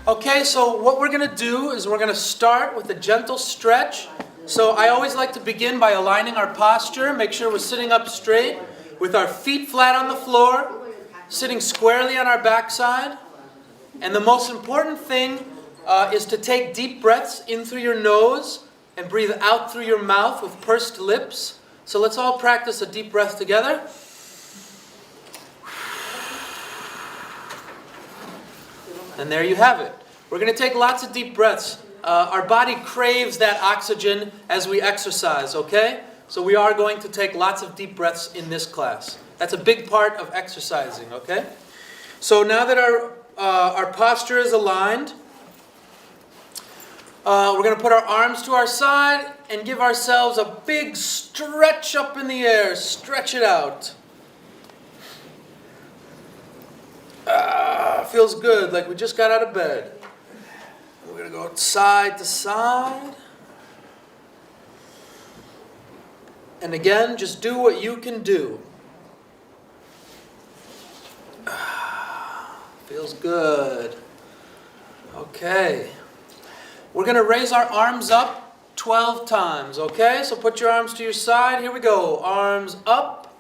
Okay, so what we're going to do is we're going to start with a gentle stretch. So I always like to begin by aligning our posture. Make sure we're sitting up straight with our feet flat on the floor, sitting squarely on our backside. And the most important thing is to take deep breaths in through your nose and breathe out through your mouth with pursed lips. So let's all practice a deep breath together. And there you have it. We're going to take lots of deep breaths. Our body craves that oxygen as we exercise, okay? So we are going to take lots of deep breaths in this class. That's a big part of exercising, okay? So now that our posture is aligned, we're going to put our arms to our side and give ourselves a big stretch up in the air. Stretch it out. Feels good, like we just got out of bed. We're going to go side to side. And again, just do what you can do. Feels good. Okay. We're going to raise our arms up 12 times, okay? So put your arms to your side. Here we go. Arms up,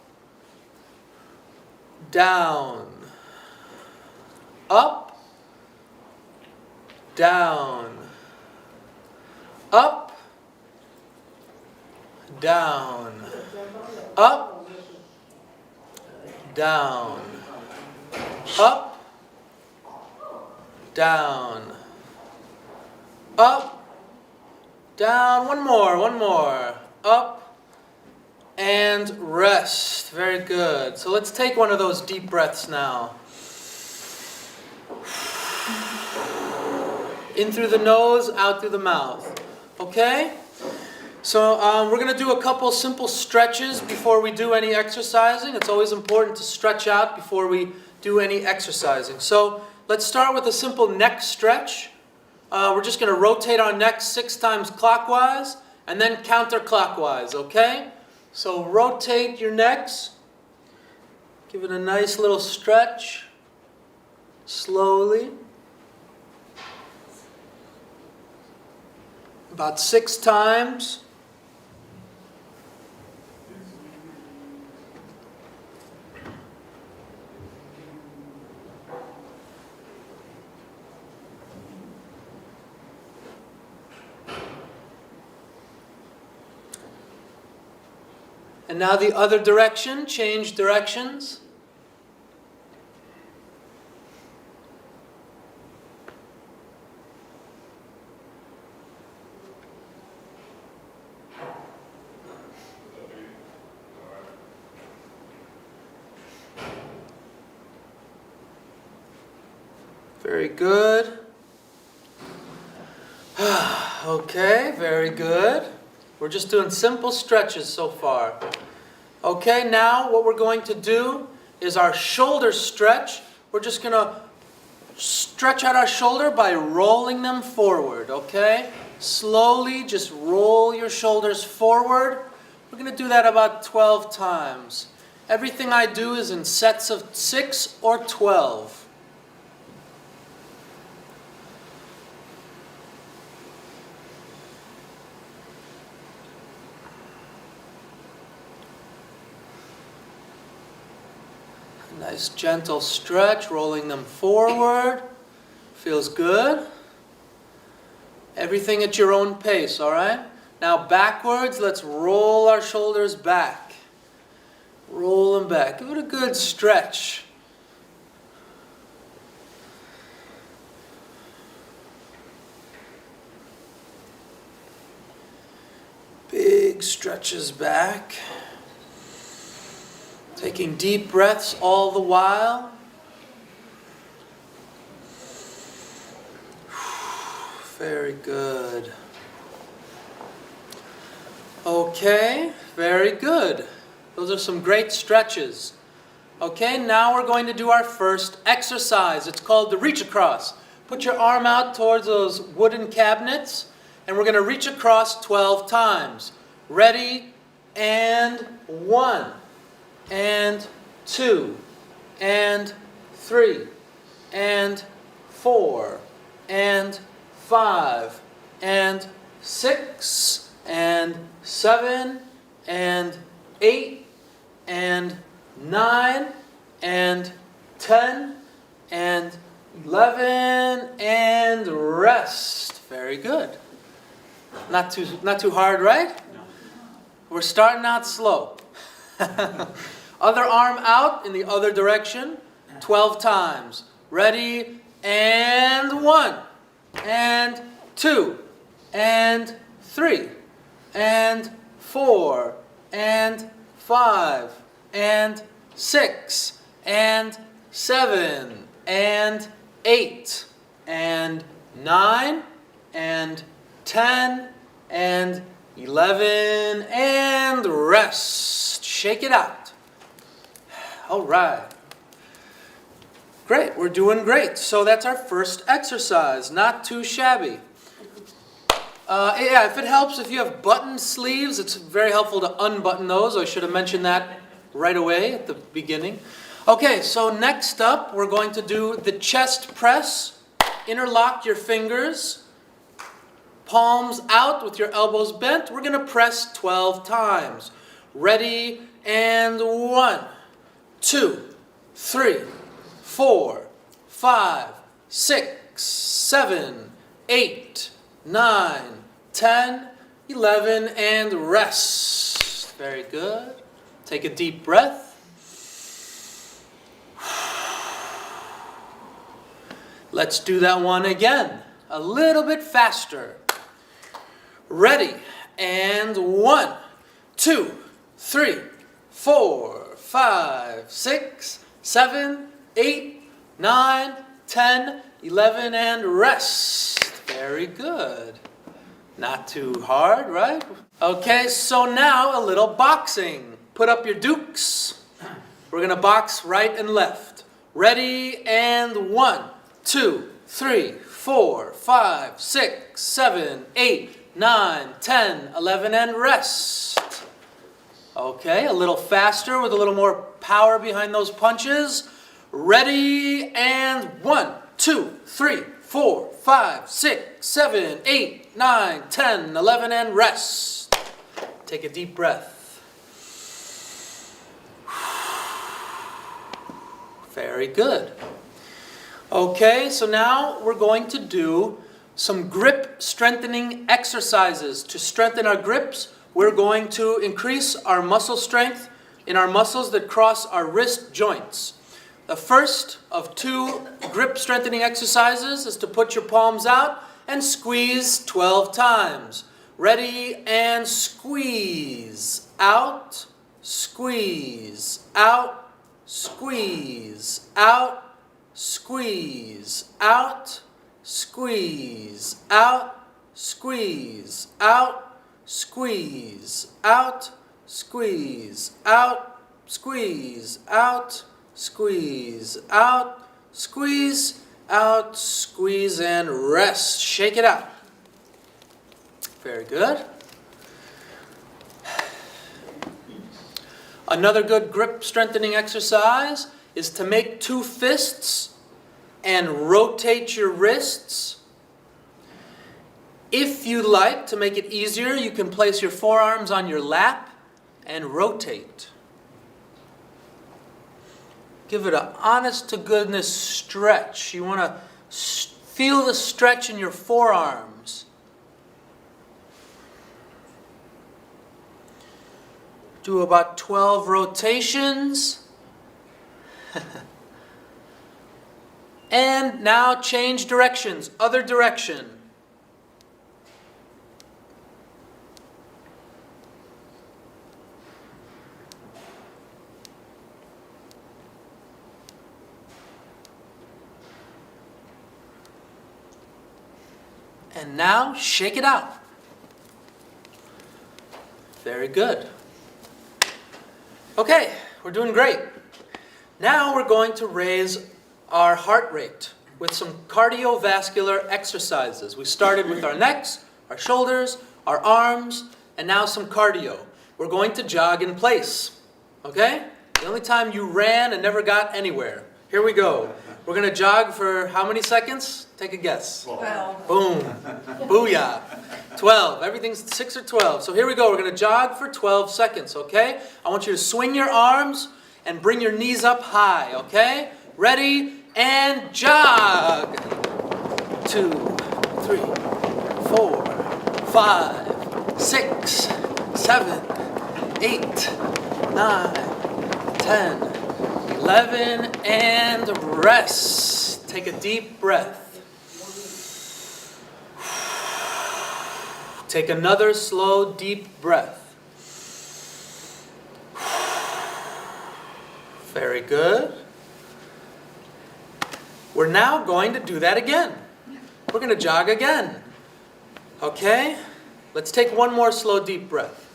down, up, down, up, down, up, down, up, down, up, down. One more. Up, and rest. Very good. So let's take one of those deep breaths now. In through the nose, out through the mouth. Okay? So we're going to do a couple simple stretches before we do any exercising. It's always important to stretch out before we do any exercising. So let's start with a simple neck stretch. We're just going to rotate our neck 6 times clockwise and then counterclockwise, okay? So rotate your necks. Give it a nice little stretch. Slowly. About 6 times. And now the other direction, change directions. Very good. Okay, very good. We're just doing simple stretches so far. Okay, now what we're going to do is our shoulder stretch. We're just going to stretch out our shoulder by rolling them forward, okay? Slowly, just roll your shoulders forward. We're going to do that about 12 times. Everything I do is in sets of 6 or 12. Nice gentle stretch, rolling them forward. Feels good. Everything at your own pace, all right? Now backwards, let's roll our shoulders back. Roll them back. Give it a good stretch. Big stretches back. Taking deep breaths all the while. Very good. Okay, very good. Those are some great stretches. Okay, now we're going to do our first exercise. It's called the reach across. Put your arm out towards those wooden cabinets, and we're going to reach across 12 times. Ready, and 1. And 2, and 3, and 4, and 5 and 6 and 7 and 8 and 9 and 10 and 11 and rest. Very good. Not too hard, right? We're starting out slow. Other arm out in the other direction, 12 times. Ready, and 1, and 2, and 3, and 4, and 5, and 6, and 7, and 8, and 9, and 10, and 11, and rest. Shake it out. All right. Great, we're doing great. So that's our first exercise. Not too shabby. Yeah, if it helps, if you have button sleeves, it's very helpful to unbutton those. I should have mentioned that right away at the beginning. Okay, so next up, we're going to do the chest press. Interlock your fingers. Palms out with your elbows bent. We're going to press 12 times. Ready, and 1, 2, 3, 4, 5, 6, 7, 8, 9, 10, 11, and rest. Very good. Take a deep breath. Let's do that one again. A little bit faster. Ready, and 1, 2, 3, 4, 5, 6, 7, 8, 9, 10, 11, and rest. Very good. Not too hard, right? Okay, so now a little boxing. Put up your dukes. We're going to box right and left. Ready, and 1, 2, 3, 4, 5, 6, 7, 8, 9, 10, 11, and rest. Okay, a little faster with a little more power behind those punches. Ready, and 1, 2, 3, 4, 5, 6, 7, 8, 9, 10, 11, and rest. Take a deep breath. Very good. Okay, so now we're going to do some grip strengthening exercises. To strengthen our grips, we're going to increase our muscle strength in our muscles that cross our wrist joints. The first of 2 grip strengthening exercises is to put your palms out and squeeze 12 times. Ready, and squeeze. Out, squeeze, out, squeeze, out, squeeze, out, squeeze, out, squeeze, out, squeeze, out, squeeze, out, squeeze, out, squeeze, out, squeeze, out, squeeze, and rest. Shake it out. Very good. Another good grip strengthening exercise is to make 2 fists and rotate your wrists. If you like, to make it easier, you can place your forearms on your lap and rotate. Give it an honest-to-goodness stretch. You want to feel the stretch in your forearms. Do about 12 rotations. And now change directions, other direction. And now shake it out. Very good. Okay, we're doing great. Now we're going to raise our heart rate with some cardiovascular exercises. We started with our necks, our shoulders, our arms, and now some cardio. We're going to jog in place, okay? The only time you ran and never got anywhere. Here we go. We're going to jog for how many seconds? Take a guess. 12. Boom. Booyah. 12. Everything's 6 or 12. So here we go. We're going to jog for 12 seconds, okay? I want you to swing your arms and bring your knees up high, okay? Ready, and jog. 2, 3, 4, 5, 6, 7, 8, 9, 10, 11, and rest. Take a deep breath. Take another slow, deep breath. Very good. We're now going to do that again. We're going to jog again. Okay? Let's take one more slow, deep breath.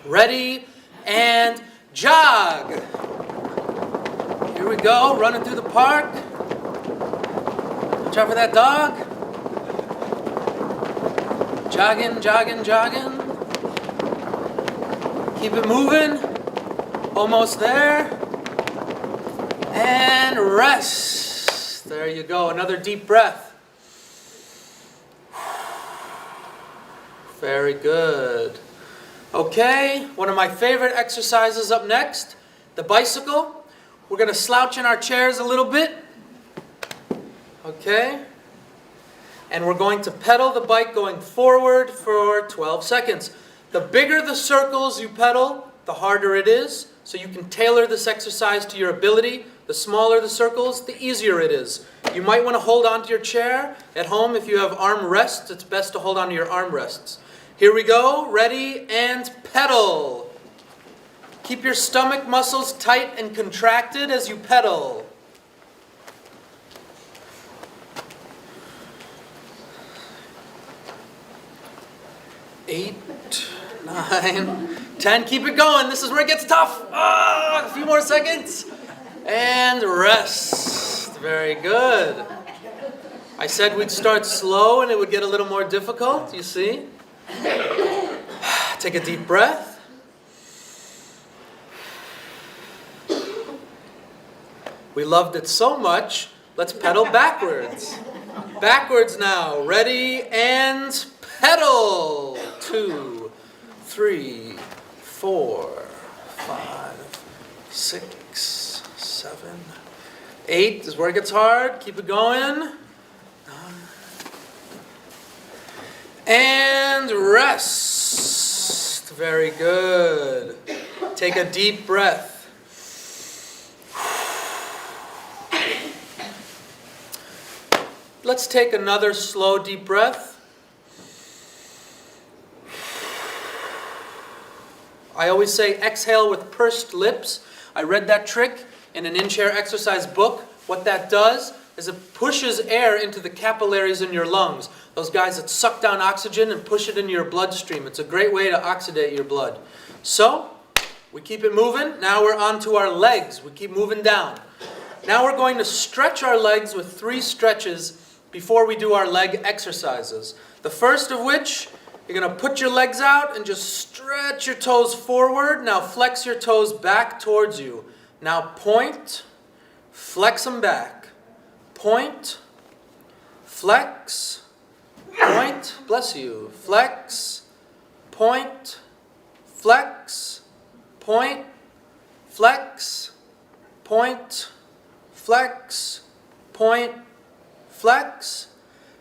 Ready, and jog. Here we go, running through the park. Watch out for that dog. Jogging, jogging, jogging. Keep it moving. Almost there. And rest. There you go, another deep breath. Very good. Okay, one of my favorite exercises up next, the bicycle. We're going to slouch in our chairs a little bit. Okay. And we're going to pedal the bike going forward for 12 seconds. The bigger the circles you pedal, the harder it is. So you can tailor this exercise to your ability. The smaller the circles, the easier it is. You might want to hold onto your chair. At home, if you have arm rests, it's best to hold onto your arm rests. Here we go. Ready, and pedal. Keep your stomach muscles tight and contracted as you pedal. 8, 9, 10. Keep it going. This is where it gets tough. A few more seconds. And rest. Very good. I said we'd start slow and it would get a little more difficult, you see? Take a deep breath. We loved it so much, let's pedal backwards. Backwards now. Ready, and pedal. 2, 3, 4, 5, 6, 7, 8 is where it gets hard. Keep it going. And rest. Very good. Take a deep breath. Let's take another slow, deep breath. I always say exhale with pursed lips. I read that trick in an in-chair exercise book. What that does is it pushes air into the capillaries in your lungs. Those guys that suck down oxygen and push it into your bloodstream. It's a great way to oxidate your blood. So, we keep it moving. Now we're on to our legs. We keep moving down. Now we're going to stretch our legs with 3 stretches before we do our leg exercises. The first of which, you're going to put your legs out and just stretch your toes forward. Now flex your toes back towards you. Now point, flex them back. Point, flex, point, bless you. Flex, point, flex, point, flex, point, flex, point, flex,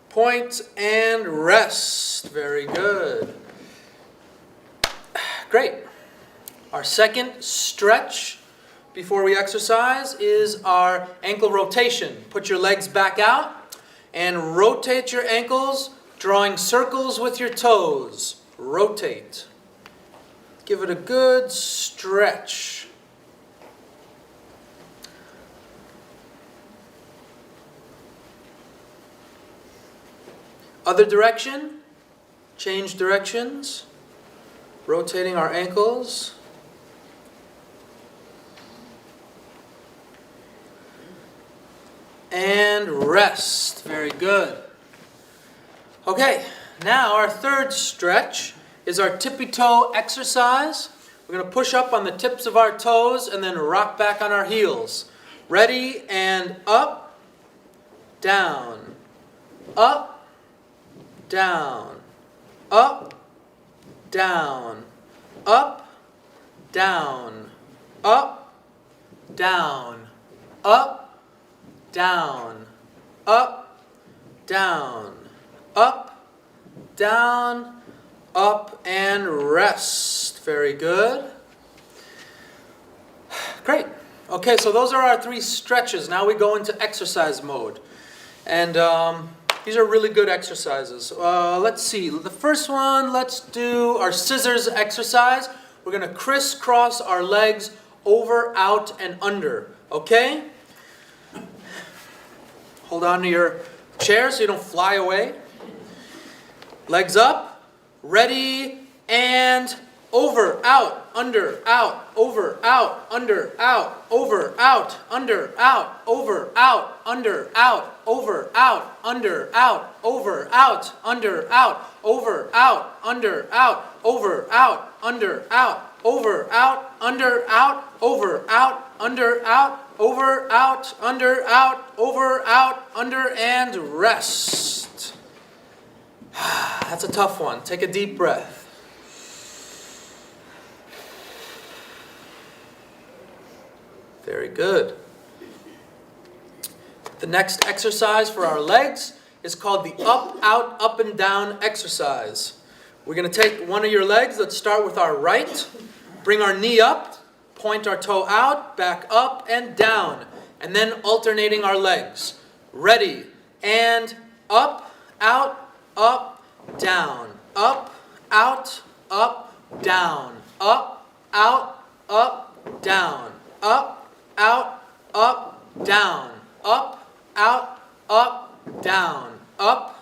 point, and rest. Very good. Great. Our second stretch before we exercise is our ankle rotation. Put your legs back out and rotate your ankles, drawing circles with your toes. Rotate. Give it a good stretch. Other direction, change directions, rotating our ankles. And rest. Very good. Okay, now our third stretch is our tippy toe exercise. We're going to push up on the tips of our toes and then rock back on our heels. Ready, and up, down, up, down, up, down, up, down, up, down, up, down, up, down, up, down, up, and rest. Very good. Great. Okay, so those are our 3 stretches. Now we go into exercise mode. And these are really good exercises. Let's see. The first one, let's do our scissors exercise. We're going to crisscross our legs over, out, and under. Okay? Hold on to your chair so you don't fly away. Legs up. Ready, and over, out, under, out, over, out, under, out, over, out, under, out, over, out, under, out, over, out, under, out, over, out, under, out, over, out, under, out, over, out, under, out, over, out, under, out, over, out, under, out, over, out, under, out, over, out, under, and rest. That's a tough one. Take a deep breath. Very good. The next exercise for our legs is called the up, out, up, and down exercise. We're going to take one of your legs. Let's start with our right. Bring our knee up, point our toe out, back up and down, and then alternating our legs. Ready, and up, out, up, down, up, out, down, up, out, down, up, out, down, up, out, down, up,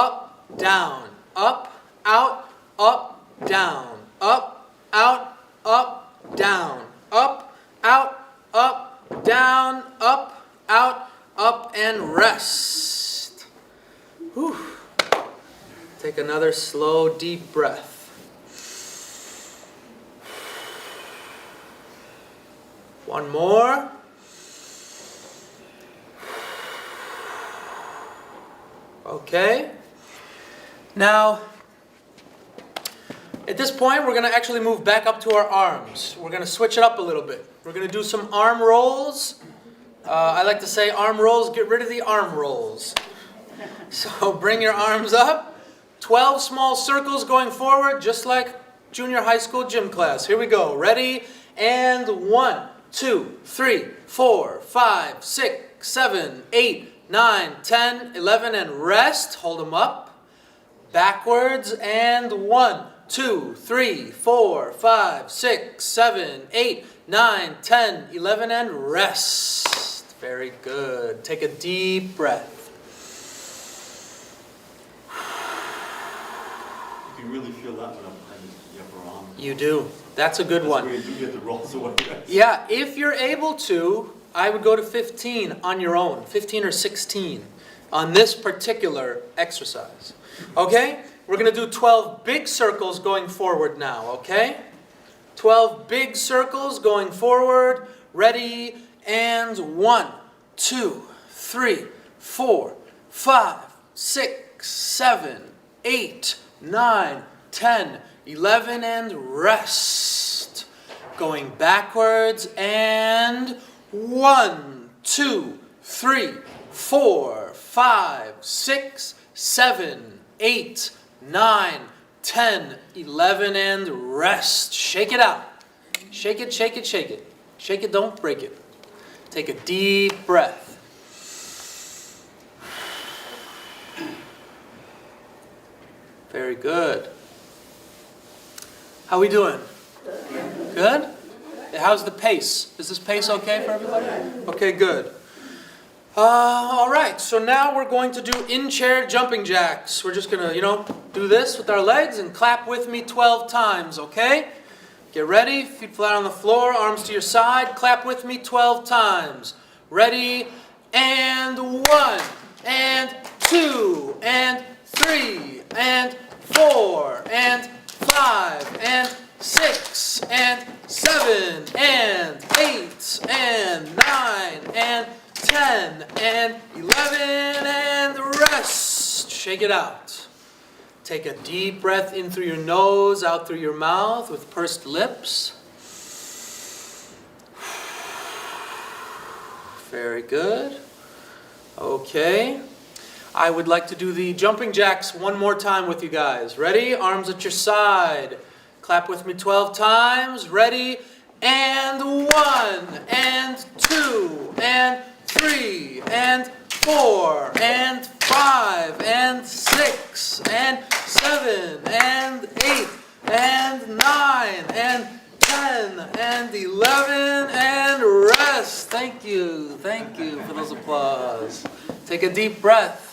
out, down, up, out, down, up, out, down, up, out, down, up, out, and rest. Whew. Take another slow, deep breath. One more. Okay. Now, at this point, we're going to actually move back up to our arms. We're going to switch it up a little bit. We're going to do some arm rolls. I like to say arm rolls, get rid of the arm rolls. So bring your arms up. 12 small circles going forward, just like junior high school gym class. Here we go. Ready? And 1, 2, 3, 4, 5, 6, 7, 8, 9, 10, 11, and rest. Hold them up. Backwards, and 1, 2, 3, 4, 5, 6, 7, 8, 9, 10, 11, and rest. Very good. Take a deep breath. You really feel that when I'm behind the upper arm. You do. That's a good one. Where you do get the rolls away. Yeah, if you're able to, I would go to 15 on your own, 15 or 16 on this particular exercise. Okay? We're going to do 12 big circles going forward now, okay? 12 big circles going forward. Ready, and 1, 2, 3, 4, 5, 6, 7, 8, 9, 10, 11, and rest. Going backwards, and 1, 2, 3, 4, 5, 6, 7, 8, 9, 10, 11, and rest. Shake it out. Shake it, shake it, shake it. Shake it, don't break it. Take a deep breath. Very good. How we doing? Good? How's the pace? Is this pace okay for everybody? Okay, good. All right, so now we're going to do in-chair jumping jacks. We're just going to, do this with our legs and clap with me 12 times, okay? Get ready, feet flat on the floor, arms to your side. Clap with me 12 times. Ready, and 1, and 2, and 3, and 4, and 5, and 6, and 7, and 8, and 9, and 10, and 11, and rest. Shake it out. Take a deep breath in through your nose, out through your mouth with pursed lips. Very good. Okay. I would like to do the jumping jacks one more time with you guys. Ready? Arms at your side. Clap with me 12 times. Ready? And 1, and 2, and 3, and 4, and 5, and 6, and 7, and 8, and 9, and 10, and 11, and rest. Thank you for those applause. Take a deep breath.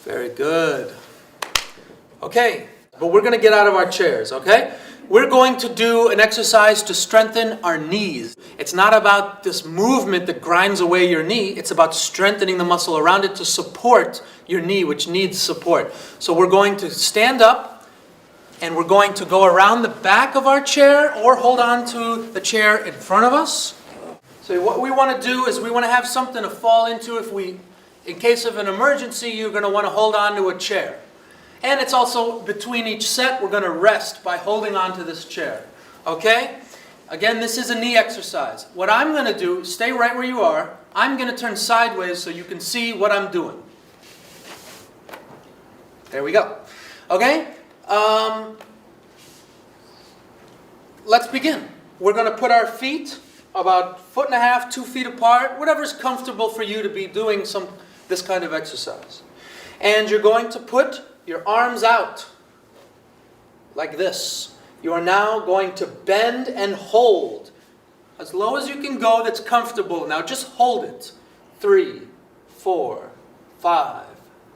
Very good. Okay, but we're going to get out of our chairs, okay? We're going to do an exercise to strengthen our knees. It's not about this movement that grinds away your knee. It's about strengthening the muscle around it to support your knee, which needs support. So we're going to stand up, and we're going to go around the back of our chair or hold on to the chair in front of us. So what we want to do is we want to have something to fall into in case of an emergency, you're going to want to hold on to a chair. And it's also between each set, we're going to rest by holding on to this chair. Okay? Again, this is a knee exercise. What I'm going to do, stay right where you are. I'm going to turn sideways so you can see what I'm doing. There we go. Okay? Let's begin. We're going to put our feet about 1.5 feet, 2 feet apart, whatever's comfortable for you to be doing this kind of exercise. And you're going to put your arms out like this. You are now going to bend and hold as low as you can go that's comfortable. Now just hold it. 3, 4, 5,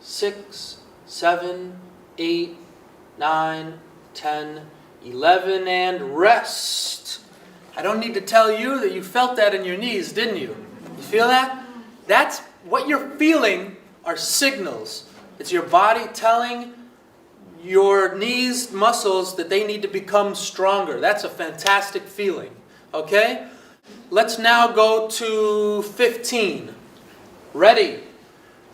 6, 7, 8, 9, 10, 11, and rest. I don't need to tell you that you felt that in your knees, didn't you? You feel that? That's what you're feeling are signals. It's your body telling your knees muscles that they need to become stronger. That's a fantastic feeling. Okay? Let's now go to 15. Ready?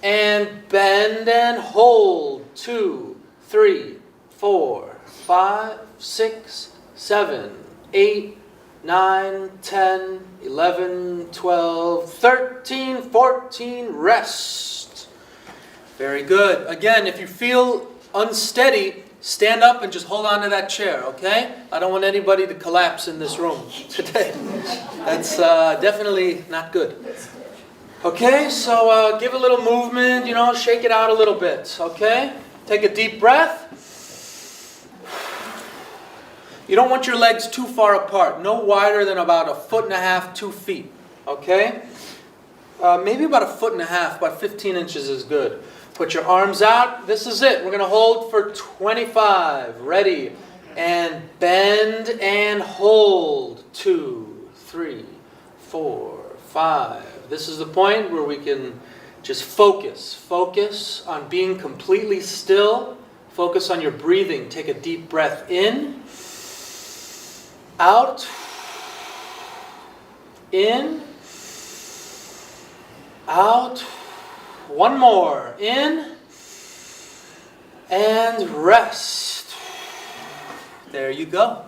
And bend and hold. 2, 3, 4, 5, 6, 7, 8, 9, 10, 11, 12, 13, 14, rest. Very good. Again, if you feel unsteady, stand up and just hold on to that chair, okay? I don't want anybody to collapse in this room today. That's definitely not good. Okay, so give a little movement, shake it out a little bit, okay? Take a deep breath. You don't want your legs too far apart, no wider than about 1.5 feet, 2 feet, okay? Maybe about 1.5 feet, about 15 inches is good. Put your arms out. This is it. We're going to hold for 25. Ready? And bend and hold. 2, 3, 4, 5. This is the point where we can just focus. Focus on being completely still. Focus on your breathing. Take a deep breath in. Out. In. Out. One more. In. And rest. There you go.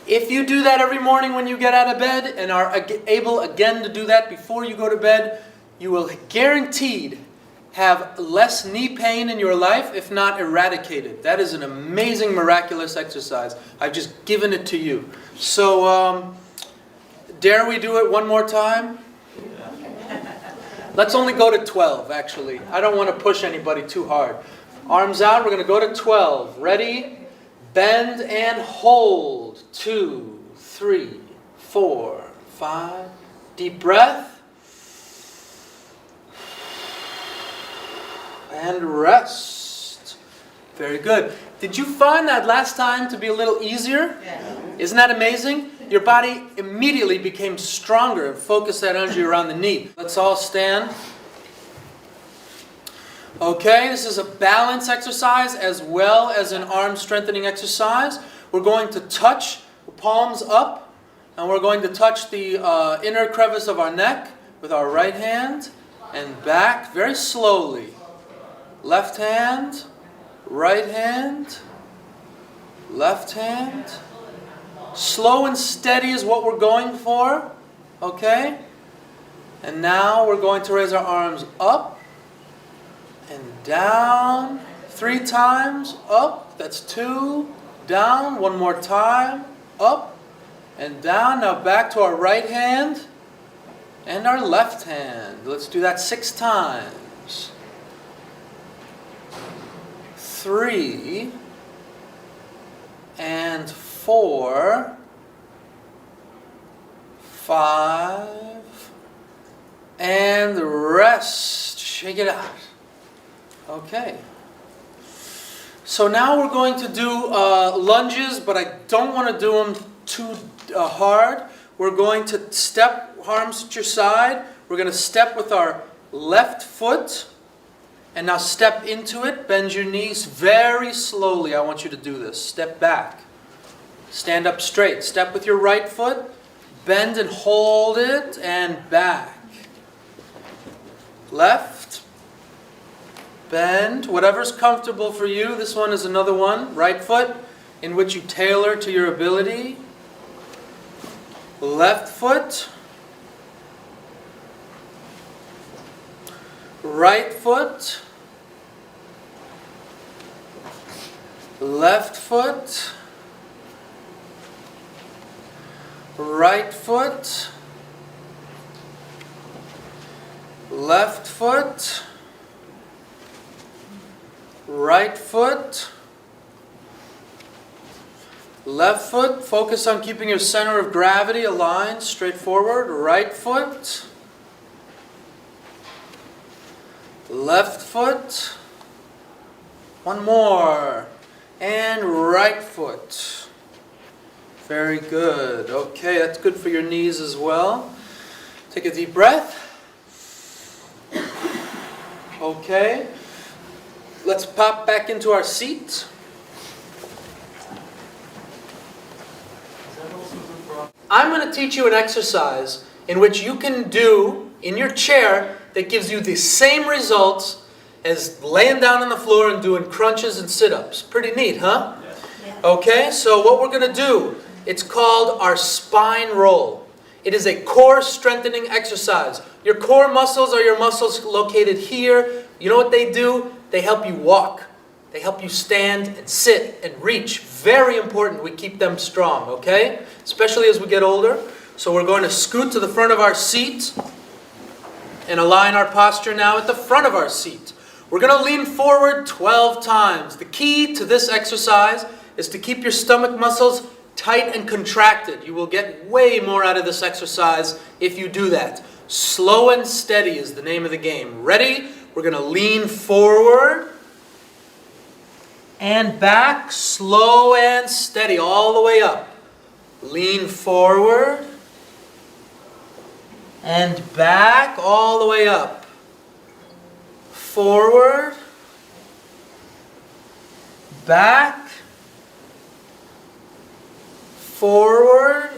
If you do that every morning when you get out of bed and are able again to do that before you go to bed, you will guaranteed have less knee pain in your life, if not eradicated. That is an amazing, miraculous exercise. I've just given it to you. So, dare we do it one more time? Let's only go to 12, actually. I don't want to push anybody too hard. Arms out. We're going to go to 12. Ready? Bend and hold. 2, 3, 4, 5. Deep breath. And rest. Very good. Did you find that last time to be a little easier? Yeah. Isn't that amazing? Your body immediately became stronger and focused that energy around the knee. Let's all stand. Okay, this is a balance exercise as well as an arm strengthening exercise. We're going to touch palms up, and we're going to touch the inner crevice of our neck with our right hand and back very slowly. Left hand, right hand, left hand. Slow and steady is what we're going for. Okay? And now we're going to raise our arms up and down. 3 times. Up. That's 2. Down. 1 more time. Up and down. Now back to our right hand and our left hand. Let's do that 6 times. 3 and 4, 5, and rest. Shake it out. Okay. So now we're going to do lunges, but I don't want to do them too hard. We're going to step, arms at your side. We're going to step with our left foot. And now step into it. Bend your knees very slowly. I want you to do this. Step back. Stand up straight. Step with your right foot. Bend and hold it. And back. Left. Bend. Whatever's comfortable for you. This one is another one. Right foot, in which you tailor to your ability. Left foot. Right foot, left foot, right foot, left foot, right foot, left foot. Focus on keeping your center of gravity aligned, straight forward. Right foot. Left foot. 1 more. And right foot. Very good. Okay, that's good for your knees as well. Take a deep breath. Okay. Let's pop back into our seat. I'm going to teach you an exercise in which you can do in your chair that gives you the same results as laying down on the floor and doing crunches and sit-ups. Pretty neat, huh? Okay, so what we're going to do, it's called our spine roll. It is a core strengthening exercise. Your core muscles are your muscles located here. You know what they do? They help you walk. They help you stand and sit and reach. Very important we keep them strong, okay? Especially as we get older. So we're going to scoot to the front of our seat and align our posture now at the front of our seat. We're going to lean forward 12 times. The key to this exercise is to keep your stomach muscles tight and contracted. You will get way more out of this exercise if you do that. Slow and steady is the name of the game. Ready? We're going to lean forward and back, slow and steady, all the way up. Lean forward and back, all the way up. Forward, back, forward,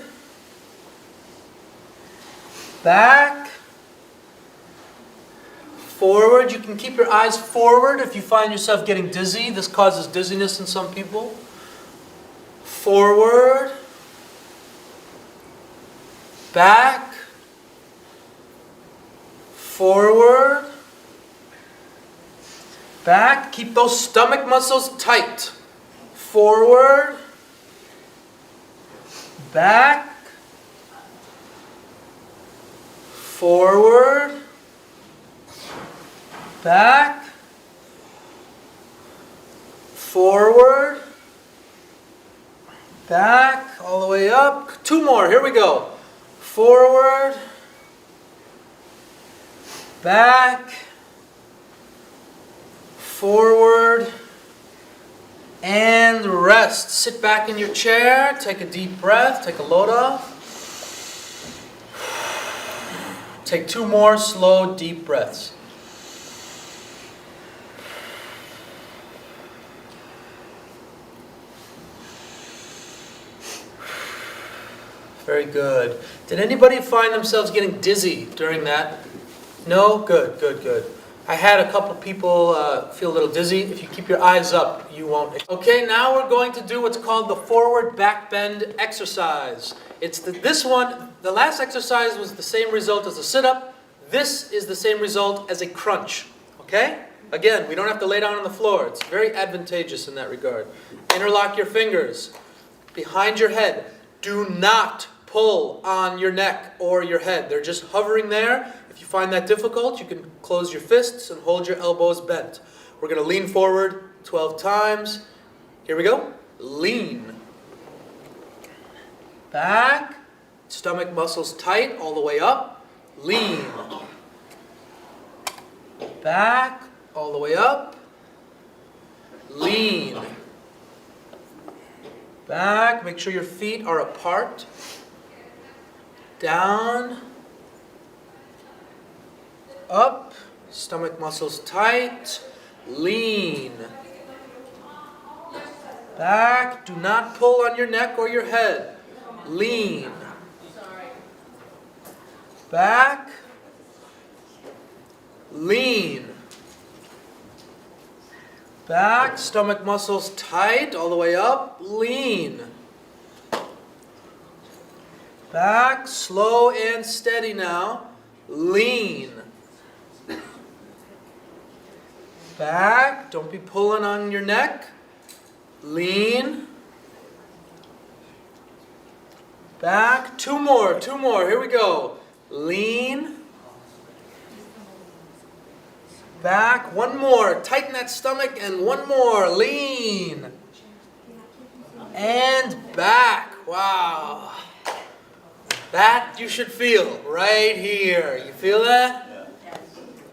back, forward. You can keep your eyes forward if you find yourself getting dizzy. This causes dizziness in some people. Forward, back, forward, back. Keep those stomach muscles tight. Forward, back, forward, back, forward, back, all the way up. 2 more, here we go. Forward, back, forward, and rest. Sit back in your chair, take a deep breath, take a load off. Take 2 more slow, deep breaths. Very good. Did anybody find themselves getting dizzy during that? No? Good, good, good. I had a couple people feel a little dizzy. If you keep your eyes up, you won't. Okay, now we're going to do what's called the forward back bend exercise. It's this one, the last exercise was the same result as a sit-up. This is the same result as a crunch. Okay? Again, we don't have to lay down on the floor. It's very advantageous in that regard. Interlock your fingers behind your head. Do not pull on your neck or your head. They're just hovering there. If you find that difficult, you can close your fists and hold your elbows bent. We're going to lean forward 12 times. Here we go. Lean. Back. Stomach muscles tight all the way up. Lean. Back. All the way up. Lean. Back. Make sure your feet are apart. Down. Up. Stomach muscles tight. Lean. Back. Do not pull on your neck or your head. Lean. Back. Lean. Back. Stomach muscles tight all the way up. Lean. Back. Slow and steady now. Lean. Back. Don't be pulling on your neck. Lean. Back. Two more. Here we go. Lean. Back. One more. Tighten that stomach and one more. Lean. And back. Wow. That you should feel right here. You feel that? Yeah.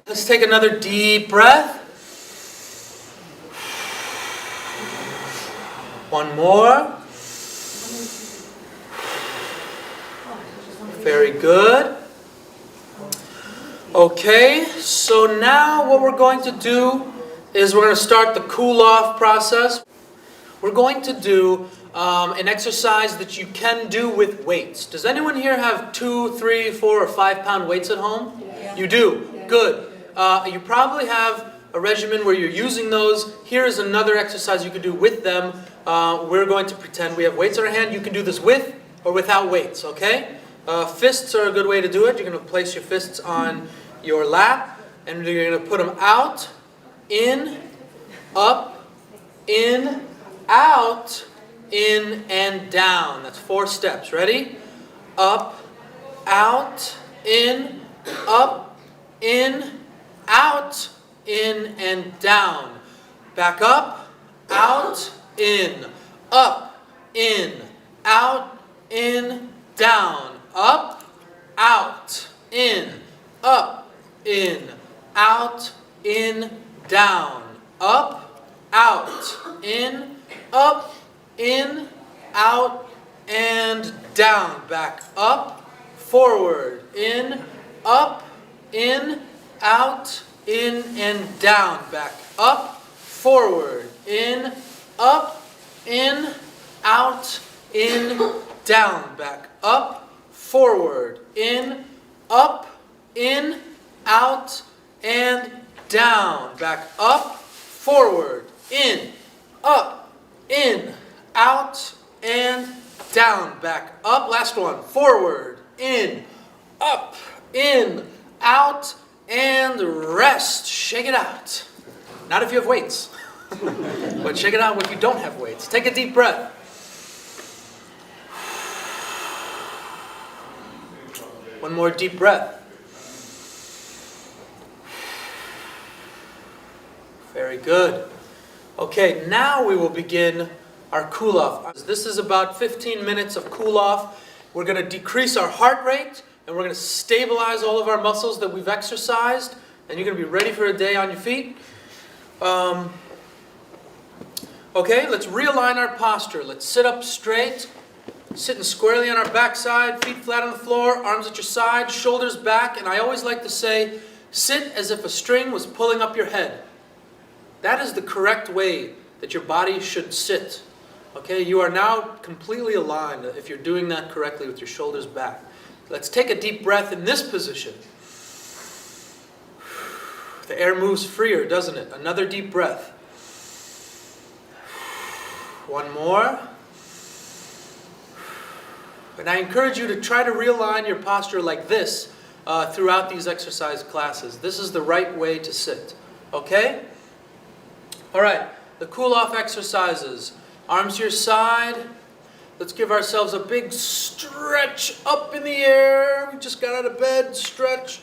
Let's take another deep breath. One more. Very good. Okay, so now what we're going to do is we're going to start the cool off process. We're going to do an exercise that you can do with weights. Does anyone here have 2, 3, 4, or 5 pound weights at home? Yeah. You do? Yeah. Good. You probably have a regimen where you're using those. Here is another exercise you can do with them. We're going to pretend we have weights in our hand. You can do this with or without weights, okay? Fists are a good way to do it. You're going to place your fists on your lap, and you're going to put them out, in, up, in, out, in, and down. That's 4 steps. Ready? Up, out, in, up, in, out, in, and down. Back up, out, in, up, in, out, in, down. Up, out, in, up, in, out, in, down. Up, out, in, up, in, out, and down. Back up, forward, in, up, in, out, in, and down. Back up, forward, in, up, in, out, in, down. Back up, forward, in, up, in, out, and down. Back up, forward, in, up, in, out, and down. Back up, last one, forward, in, up, in, out, and rest. Shake it out. Not if you have weights, but shake it out if you don't have weights. Take a deep breath. One more deep breath. Very good. Okay, now we will begin our cool off. This is about 15 minutes of cool off. We're going to decrease our heart rate, and we're going to stabilize all of our muscles that we've exercised, and you're going to be ready for a day on your feet. Okay, let's realign our posture. Let's sit up straight. Sitting squarely on our backside, feet flat on the floor, arms at your side, shoulders back, and I always like to say, sit as if a string was pulling up your head. That is the correct way that your body should sit. Okay, you are now completely aligned if you're doing that correctly with your shoulders back. Let's take a deep breath in this position. The air moves freer, doesn't it? Another deep breath. One more. And I encourage you to try to realign your posture like this throughout these exercise classes. This is the right way to sit. Okay? All right, the cool-off exercises. Arms to your side. Let's give ourselves a big stretch up in the air. We just got out of bed. Stretch.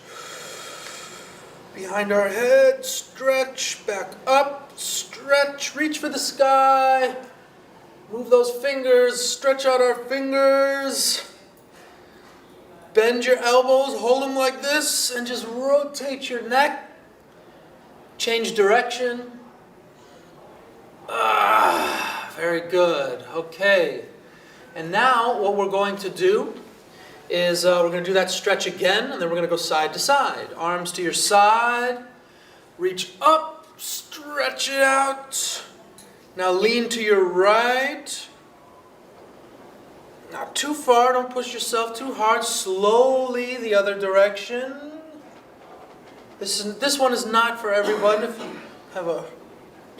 Behind our head. Stretch. Back up. Stretch. Reach for the sky. Move those fingers. Stretch out our fingers. Bend your elbows. Hold them like this. And just rotate your neck. Change direction. Very good. Okay. And now what we're going to do is we're going to do that stretch again, and then we're going to go side to side. Arms to your side. Reach up. Stretch it out. Now lean to your right. Not too far. Don't push yourself too hard. Slowly the other direction. This one is not for everyone. If you have a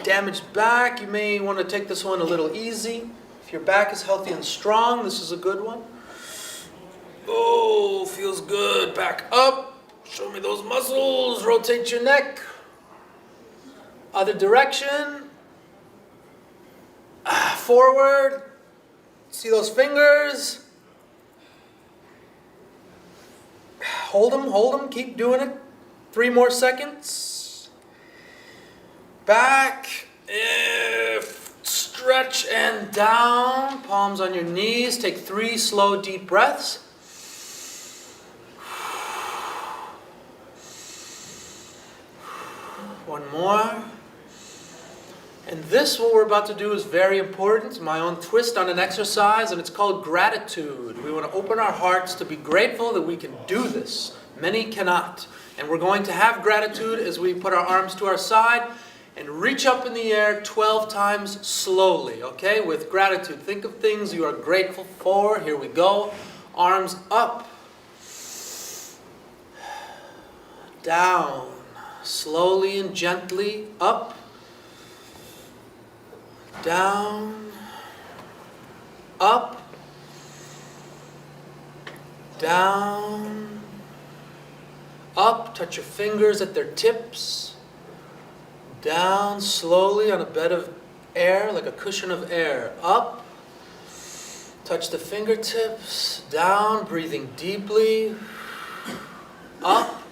damaged back, you may want to take this one a little easy. If your back is healthy and strong, this is a good one. Oh, feels good. Back up. Show me those muscles. Rotate your neck. Other direction. Forward. See those fingers? Hold them. Keep doing it. 3 more seconds. Back. Stretch and down. Palms on your knees. Take 3 slow, deep breaths. One more. And this, what we're about to do, is very important. My own twist on an exercise, and it's called gratitude. We want to open our hearts to be grateful that we can do this. Many cannot. And we're going to have gratitude as we put our arms to our side and reach up in the air 12 times slowly, okay? With gratitude. Think of things you are grateful for. Here we go. Arms up. Down. Slowly and gently. Up. Down. Up. Down. Up. Touch your fingers at their tips. Down slowly on a bed of air, like a cushion of air. Up. Touch the fingertips. Down, breathing deeply. Up.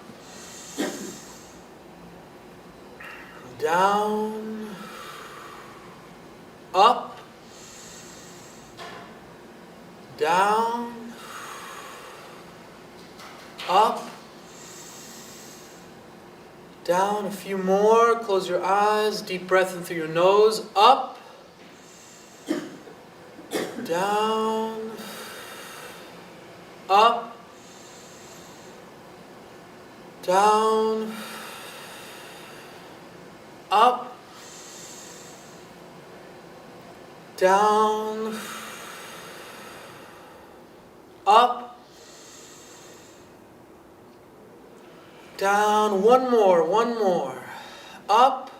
Down. Up. Down. Up. Down, a few more. Close your eyes. Deep breath in through your nose. Up. Down. Up. Down. Up. Down. Up. Down. One more. Up.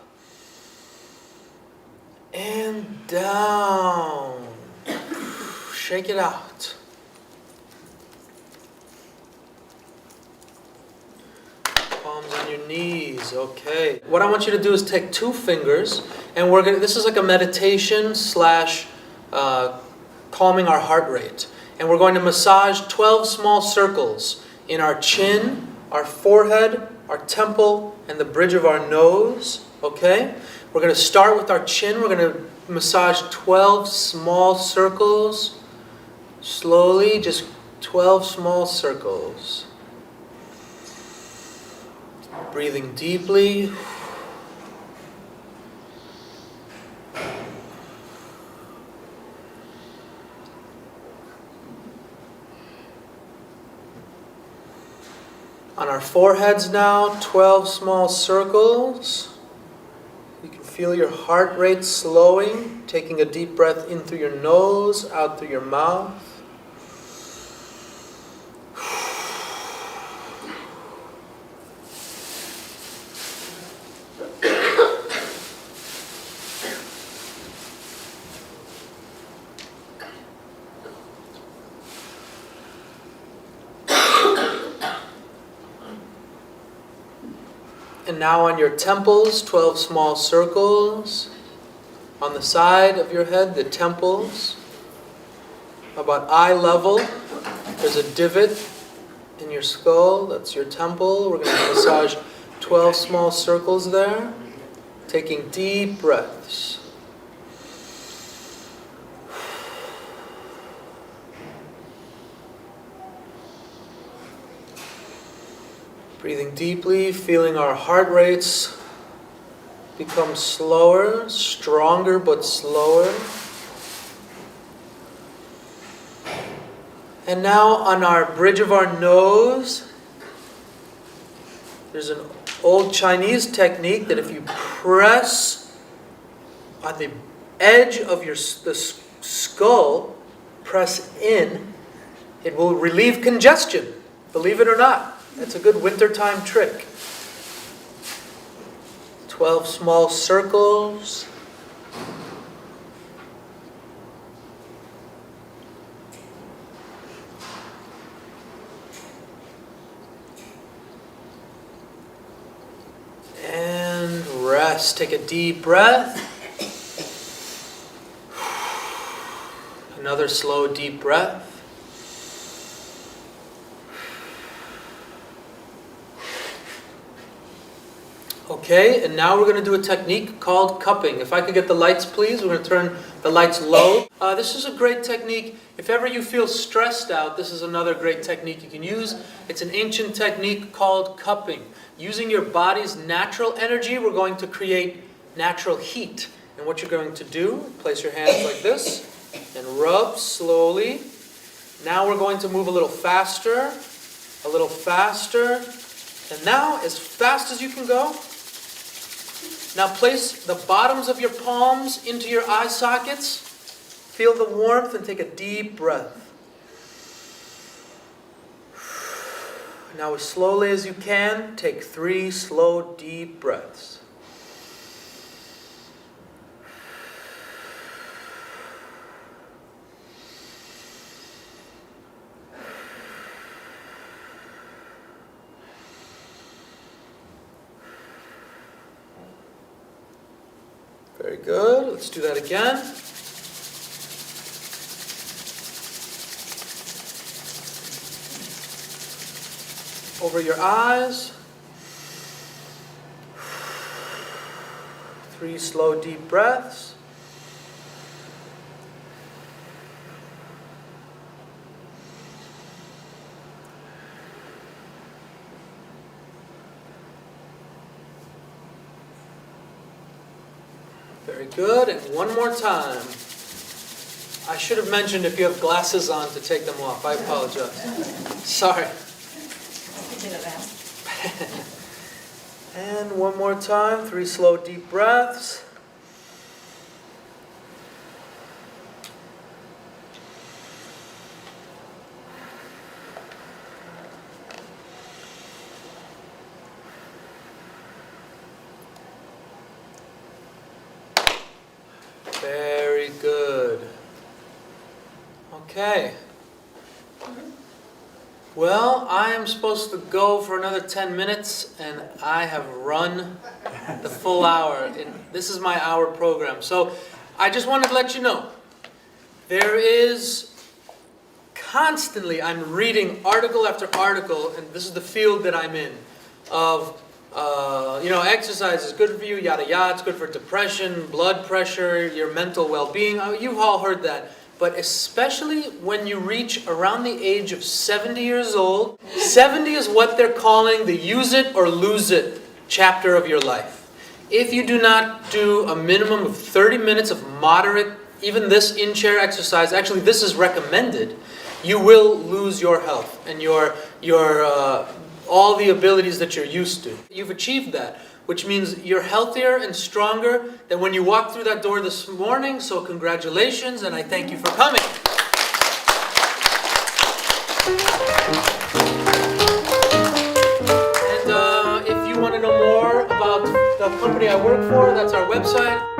And down. Shake it out. Palms on your knees. Okay. What I want you to do is take 2 fingers, and this is like a meditation slash calming our heart rate. And we're going to massage 12 small circles in our chin, our forehead, our temple, and the bridge of our nose. Okay? We're going to start with our chin. We're going to massage 12 small circles. Slowly, just 12 small circles. Breathing deeply. On our foreheads now, 12 small circles. You can feel your heart rate slowing, taking a deep breath in through your nose, out through your mouth. And now on your temples, 12 small circles. On the side of your head, the temples. About eye level, there's a divot in your skull. That's your temple. We're going to massage 12 small circles there. Taking deep breaths. Breathing deeply, feeling our heart rates become slower, stronger but slower. And now on our bridge of our nose, there's an old Chinese technique that if you press on the edge of the skull, press in, it will relieve congestion, believe it or not. That's a good wintertime trick. 12 small circles. And rest. Take a deep breath. Another slow, deep breath. Okay, and now we're going to do a technique called cupping. If I could get the lights, please. We're going to turn the lights low. This is a great technique. If ever you feel stressed out, this is another great technique you can use. It's an ancient technique called cupping. Using your body's natural energy, we're going to create natural heat. And what you're going to do, place your hands like this and rub slowly. Now we're going to move a little faster, and now as fast as you can go. Now place the bottoms of your palms into your eye sockets. Feel the warmth and take a deep breath. Now as slowly as you can, take 3 slow, deep breaths. Very good. Let's do that again. Over your eyes. 3 slow, deep breaths. Very good. And one more time. I should have mentioned if you have glasses on to take them off. I apologize. Sorry. And one more time. 3 slow, deep breaths. Very good. Okay. Well, I am supposed to go for another 10 minutes, and I have run the full hour. This is my hour program. So I just wanted to let you know, there is constantly, I'm reading article after article, and this is the field that I'm in, of exercise is good for you, yada yada, it's good for depression, blood pressure, your mental well-being. You've all heard that. But especially when you reach around the age of 70 years old, 70 is what they're calling the use it or lose it chapter of your life. If you do not do a minimum of 30 minutes of moderate, even this in-chair exercise, actually this is recommended, you will lose your health and your all the abilities that you're used to. You've achieved that. which means you're healthier and stronger than when you walked through that door this morning. So congratulations, and I thank you for coming. And if you want to know more about the company I work for, that's our website.